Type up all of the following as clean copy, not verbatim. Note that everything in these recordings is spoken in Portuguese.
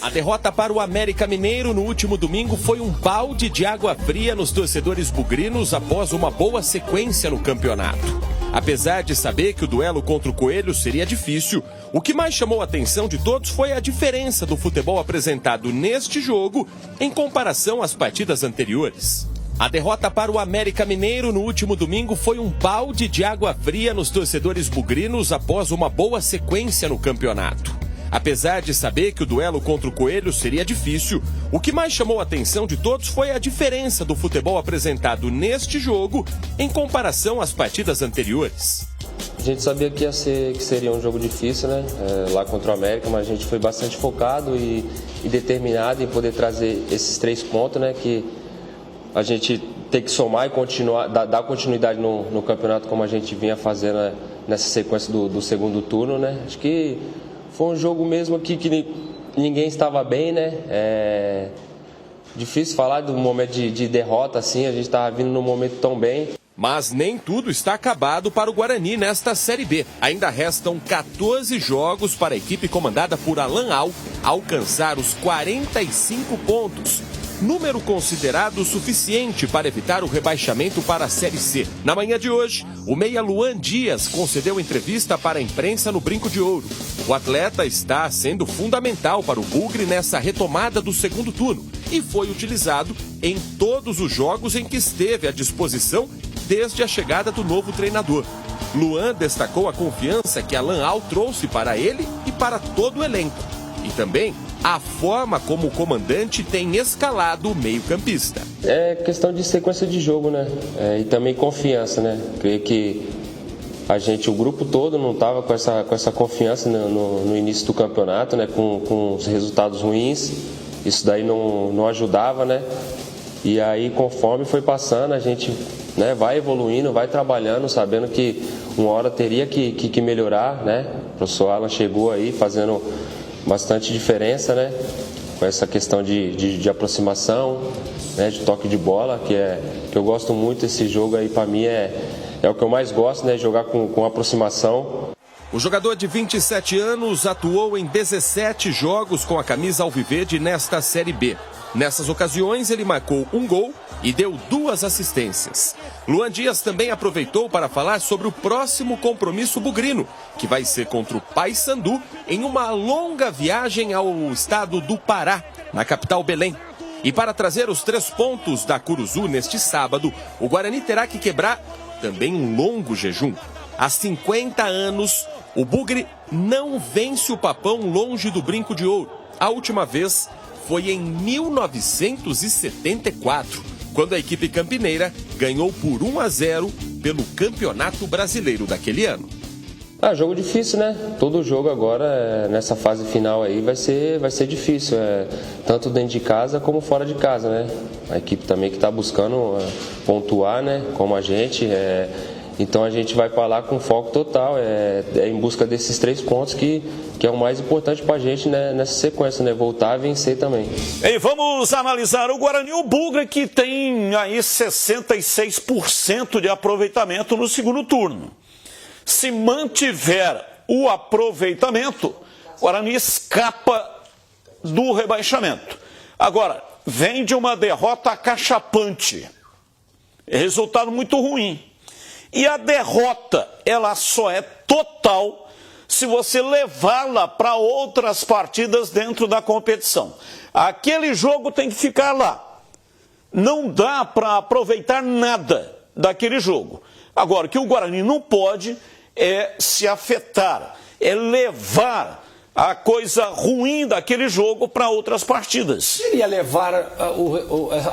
A derrota para o América Mineiro no último domingo foi um balde de água fria nos torcedores bugrinos após uma boa sequência no campeonato. Apesar de saber que o duelo contra o Coelho seria difícil, o que mais chamou a atenção de todos foi a diferença do futebol apresentado neste jogo em comparação às partidas anteriores. A derrota para o América Mineiro no último domingo foi um balde de água fria nos torcedores bugrinos após uma boa sequência no campeonato. Apesar de saber que o duelo contra o Coelho seria difícil, o que mais chamou a atenção de todos foi a diferença do futebol apresentado neste jogo em comparação às partidas anteriores. A gente sabia que seria um jogo difícil, né? Lá contra o América, mas a gente foi bastante focado e determinado em poder trazer esses 3 pontos, né? Que a gente tem que somar e continuar, dar continuidade no campeonato como a gente vinha fazendo, né? Nessa sequência do segundo turno, né? Acho que foi um jogo mesmo aqui que ninguém estava bem, né? Difícil falar do momento de derrota assim, a gente estava vindo num momento tão bem. Mas nem tudo está acabado para o Guarani nesta Série B. Ainda restam 14 jogos para a equipe comandada por Alan Al alcançar os 45 pontos. Número considerado suficiente para evitar o rebaixamento para a Série C. Na manhã de hoje, o meia Luan Dias concedeu entrevista para a imprensa no Brinco de Ouro. O atleta está sendo fundamental para o Bugre nessa retomada do segundo turno e foi utilizado em todos os jogos em que esteve à disposição desde a chegada do novo treinador. Luan destacou a confiança que Alan Al trouxe para ele e para todo o elenco. E também a forma como o comandante tem escalado o meio-campista. É questão de sequência de jogo, né? E também confiança, né? Creio que o grupo todo não estava com essa confiança no início do campeonato, né? Com os resultados ruins. Isso daí não ajudava, né? E aí, conforme foi passando, a gente, né, vai evoluindo, vai trabalhando, sabendo que uma hora teria que melhorar, né? O professor Alan chegou aí fazendo bastante diferença, né? Com essa questão de aproximação, né? De toque de bola, que eu gosto muito desse jogo aí, para mim é o que eu mais gosto, né? Jogar com aproximação. O jogador de 27 anos atuou em 17 jogos com a camisa alviverde nesta Série B. Nessas ocasiões, ele marcou um gol e deu 2 assistências. Luan Dias também aproveitou para falar sobre o próximo compromisso bugrino, que vai ser contra o Paysandu em uma longa viagem ao estado do Pará, na capital Belém. E para trazer os 3 pontos da Curuzu neste sábado, o Guarani terá que quebrar também um longo jejum. Há 50 anos, o Bugre não vence o Papão longe do Brinco de Ouro. A última vez foi em 1974, quando a equipe campineira ganhou por 1-0 pelo Campeonato Brasileiro daquele ano. Jogo difícil, né? Todo jogo agora, nessa fase final aí, vai ser difícil, tanto dentro de casa como fora de casa, né? A equipe também que está buscando pontuar, né? Como a gente, então a gente vai para lá com foco total, em busca desses 3 pontos que é o mais importante para a gente, né, nessa sequência, né? Voltar a vencer também. E vamos analisar o Guarani, o Bugre, que tem aí 66% de aproveitamento no segundo turno. Se mantiver o aproveitamento, o Guarani escapa do rebaixamento. Agora, vem de uma derrota acachapante. Resultado muito ruim. E a derrota, ela só é total se você levá-la para outras partidas dentro da competição. Aquele jogo tem que ficar lá. Não dá para aproveitar nada daquele jogo. Agora, o que o Guarani não pode é se afetar, é levar a coisa ruim daquele jogo para outras partidas. Seria levar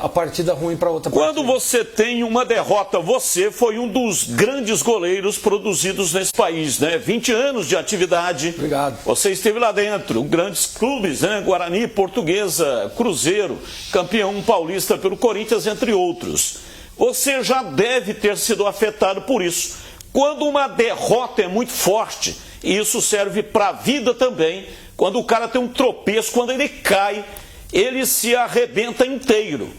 a partida ruim para outra partida. Quando você tem uma derrota, você foi um dos grandes goleiros produzidos nesse país, né? 20 anos de atividade. Obrigado. Você esteve lá dentro, grandes clubes, né? Guarani, Portuguesa, Cruzeiro, campeão paulista pelo Corinthians, entre outros. Você já deve ter sido afetado por isso. Quando uma derrota é muito forte, e isso serve para a vida também, quando o cara tem um tropeço, quando ele cai, ele se arrebenta inteiro.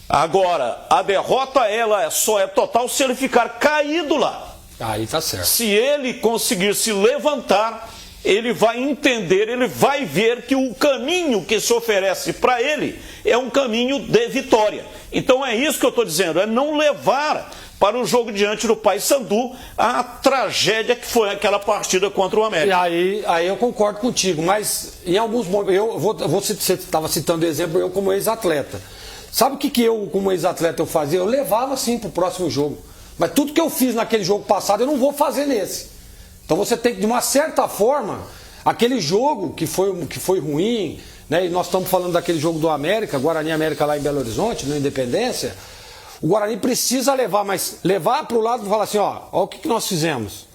Agora, a derrota ela só é total se ele ficar caído lá. Aí tá certo. Se ele conseguir se levantar, ele vai entender, ele vai ver que o caminho que se oferece para ele é um caminho de vitória. Então é isso que eu estou dizendo, é não levar para o jogo diante do Paysandu a tragédia que foi aquela partida contra o América. E aí eu concordo contigo, mas em alguns momentos, você estava citando o exemplo, eu como ex-atleta. Sabe o que eu como ex-atleta eu fazia? Eu levava assim para o próximo jogo. Mas tudo que eu fiz naquele jogo passado eu não vou fazer nesse. Então você tem que, de uma certa forma, aquele jogo que foi ruim, né? E nós estamos falando daquele jogo do América, Guarani América lá em Belo Horizonte, no Independência. O Guarani precisa levar, mas levar para o lado e falar assim, ó o que nós fizemos.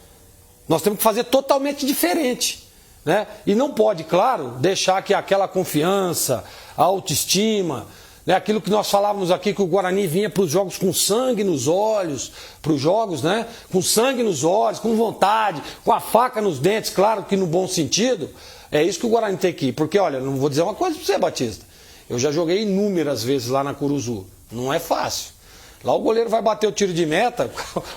Nós temos que fazer totalmente diferente, né? E não pode, claro, deixar que aquela confiança, a autoestima, né? Aquilo que nós falávamos aqui, que o Guarani vinha para os jogos com sangue nos olhos, para os jogos, né? Com sangue nos olhos, com vontade, com a faca nos dentes, claro que no bom sentido. É isso que o Guarani tem que ir. Porque, olha, não vou dizer uma coisa para você, Batista. Eu já joguei inúmeras vezes lá na Curuzu. Não é fácil. Lá o goleiro vai bater o tiro de meta,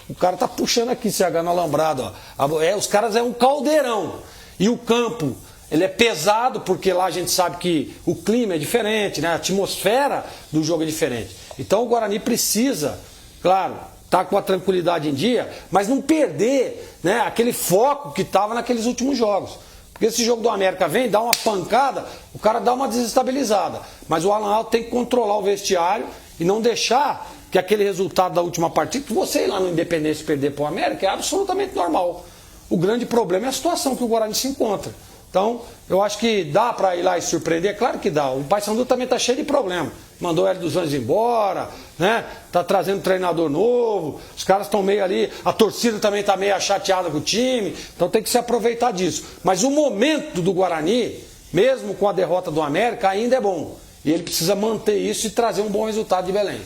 o cara tá puxando aqui, CH no alambrado. Ó. Os caras é um caldeirão. E o campo, ele é pesado, porque lá a gente sabe que o clima é diferente, né? A atmosfera do jogo é diferente. Então o Guarani precisa, claro, tá com a tranquilidade em dia, mas não perder, né, aquele foco que estava naqueles últimos jogos. Porque esse jogo do América vem, dá uma pancada, o cara dá uma desestabilizada. Mas o Alan Alto tem que controlar o vestiário e não deixar que aquele resultado da última partida, que você ir lá no Independência perder para o América, é absolutamente normal. O grande problema é a situação que o Guarani se encontra. Então, eu acho que dá para ir lá e surpreender, claro que dá. O Paysandu também está cheio de problema. Mandou o Hélio dos Anjos embora, né? Tá trazendo um treinador novo, os caras estão meio ali, a torcida também está meio chateada com o time, então tem que se aproveitar disso. Mas o momento do Guarani, mesmo com a derrota do América, ainda é bom. E ele precisa manter isso e trazer um bom resultado de Belém.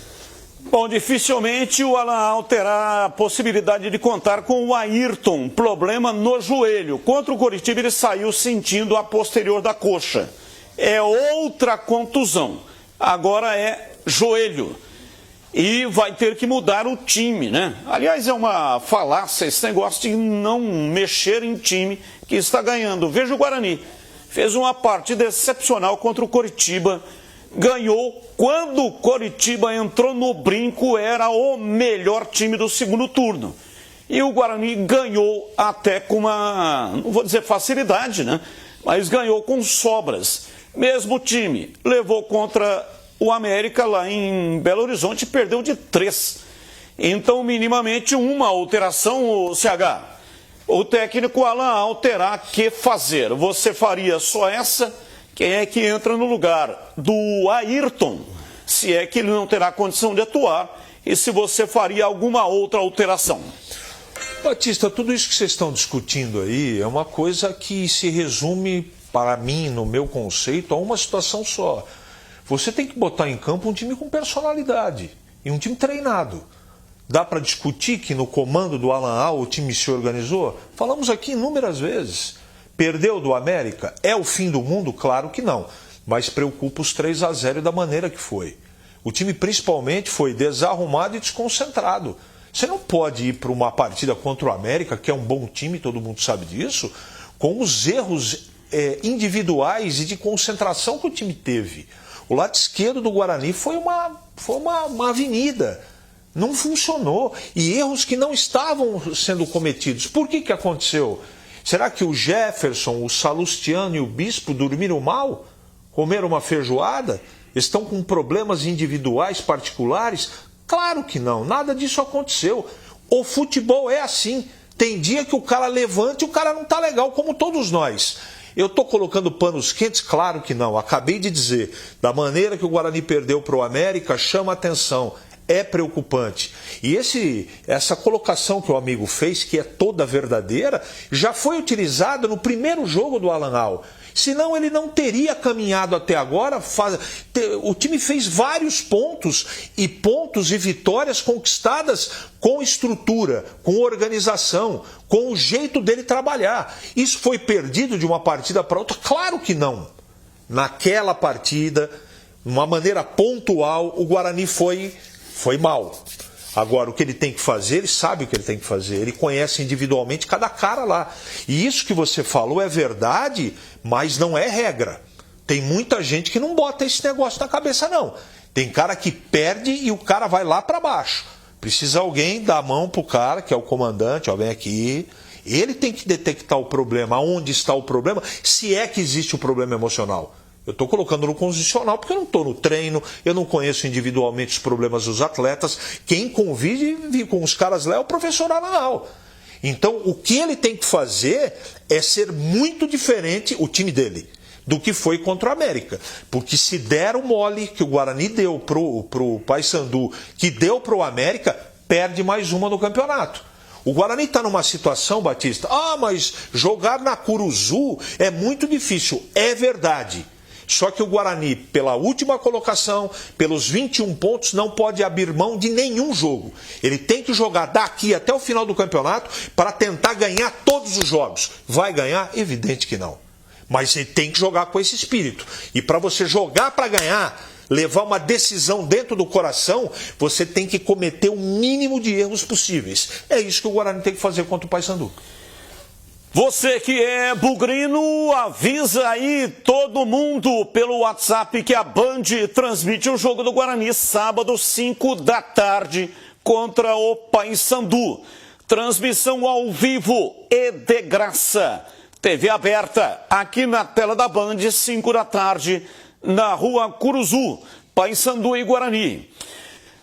Bom, dificilmente o Alan Al terá a possibilidade de contar com o Ayrton, problema no joelho. Contra o Coritiba ele saiu sentindo a posterior da coxa. É outra contusão, agora é joelho. E vai ter que mudar o time, né? Aliás, é uma falácia esse negócio de não mexer em time que está ganhando. Veja o Guarani, fez uma partida excepcional contra o Coritiba, ganhou. Quando o Coritiba entrou no brinco, era o melhor time do segundo turno. E o Guarani ganhou até com uma, não vou dizer facilidade, né? Mas ganhou com sobras. Mesmo time, levou contra o América lá em Belo Horizonte e perdeu de 3. Então, minimamente, uma alteração, o CH. O técnico Alan Al terá que fazer. Você faria só essa? Quem é que entra no lugar do Ayrton, se é que ele não terá condição de atuar, e se você faria alguma outra alteração? Batista, tudo isso que vocês estão discutindo aí é uma coisa que se resume, para mim, no meu conceito, a uma situação só. Você tem que botar em campo um time com personalidade e um time treinado. Dá para discutir que no comando do Alan Al o time se organizou? Falamos aqui inúmeras vezes. Perdeu do América? É o fim do mundo? Claro que não. Mas preocupa os 3-0 da maneira que foi. O time principalmente foi desarrumado e desconcentrado. Você não pode ir para uma partida contra o América, que é um bom time, todo mundo sabe disso, com os erros individuais e de concentração que o time teve. O lado esquerdo do Guarani foi uma avenida. Não funcionou. E erros que não estavam sendo cometidos. Por que aconteceu? Será que o Jefferson, o Salustiano e o Bispo dormiram mal? Comeram uma feijoada? Estão com problemas individuais particulares? Claro que não, nada disso aconteceu. O futebol é assim. Tem dia que o cara levanta e o cara não está legal, como todos nós. Eu estou colocando panos quentes? Claro que não. Acabei de dizer, da maneira que o Guarani perdeu para o América, chama atenção. É preocupante. E essa colocação que o amigo fez, que é toda verdadeira, já foi utilizada no primeiro jogo do Alan Al. Senão ele não teria caminhado até agora. O time fez vários pontos e vitórias conquistadas com estrutura, com organização, com o jeito dele trabalhar. Isso foi perdido de uma partida para outra? Claro que não. Naquela partida, de uma maneira pontual, o Guarani foi mal. Agora, o que ele tem que fazer, ele sabe o que ele tem que fazer. Ele conhece individualmente cada cara lá. E isso que você falou é verdade, mas não é regra. Tem muita gente que não bota esse negócio na cabeça, não. Tem cara que perde e o cara vai lá para baixo. Precisa alguém dar a mão pro cara, que é o comandante, ó, vem aqui. Ele tem que detectar o problema, onde está o problema, se é que existe o problema emocional. Eu estou colocando no condicional porque eu não estou no treino, eu não conheço individualmente os problemas dos atletas. Quem convive com os caras lá é o professor Alanal. Então, o que ele tem que fazer é ser muito diferente, o time dele, do que foi contra o América. Porque se der o mole que o Guarani deu pro Paysandu, que deu pro América, perde mais uma no campeonato. O Guarani está numa situação, Batista, mas jogar na Curuzu é muito difícil. É verdade. Só que o Guarani, pela última colocação, pelos 21 pontos, não pode abrir mão de nenhum jogo. Ele tem que jogar daqui até o final do campeonato para tentar ganhar todos os jogos. Vai ganhar? Evidente que não. Mas ele tem que jogar com esse espírito. E para você jogar para ganhar, levar uma decisão dentro do coração, você tem que cometer o mínimo de erros possíveis. É isso que o Guarani tem que fazer contra o Paysandu. Você que é bugrino, avisa aí todo mundo pelo WhatsApp que a Band transmite o jogo do Guarani sábado, 5 da tarde, contra o Paysandu. Transmissão ao vivo e de graça. TV aberta aqui na tela da Band, 5 da tarde, na rua Curuzu, Paysandu e Guarani.